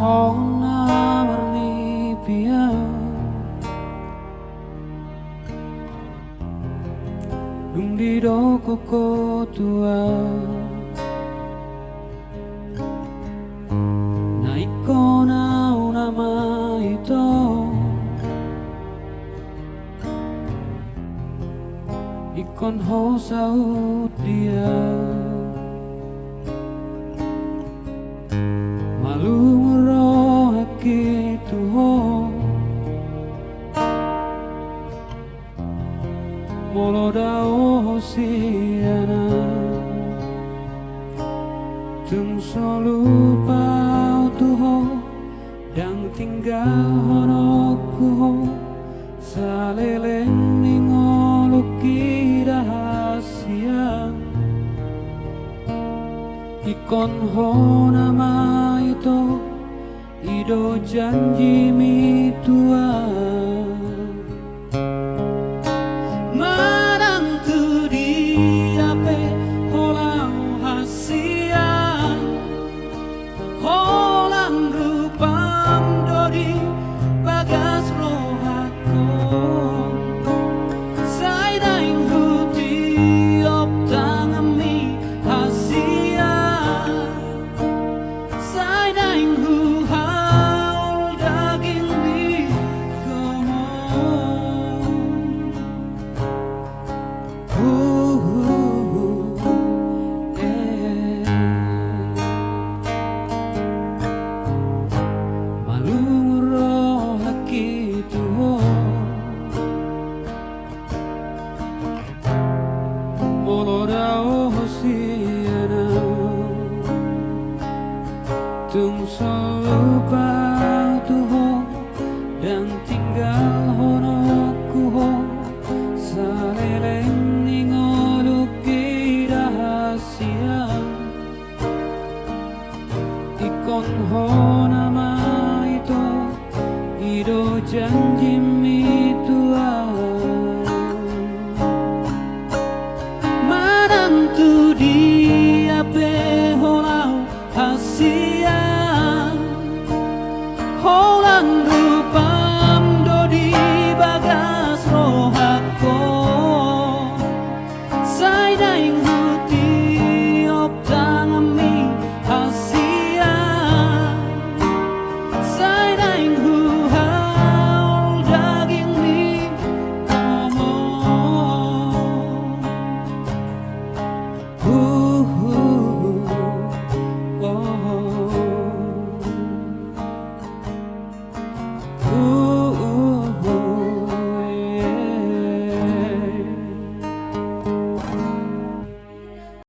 hona marni pia Dung di do koko tua Na ikona unama ito Ikon ho saut dia Malu ngero akitu ho Molo dao siana Tung solu pau tu ho Dang tinggal honoku ho Saleleng ningoluki rahasia Ikon ho nama itu Ido janji mi tua Marang tu dia pe holang hasia Holang rupam dodi bagas rohako Sai daing huti op tangami hasia Sai daing hu haul daging di gomo Malu ngero hakitu ho Molo dao siana Tung solu pau tu ho Dan tinggal honoku ho Saleleng ningoluki rahasia Ikon ho nama itu Ido janji mi tua Marang tu dia pe holau hasia Holang rupam dodi bagas rohako Sai daing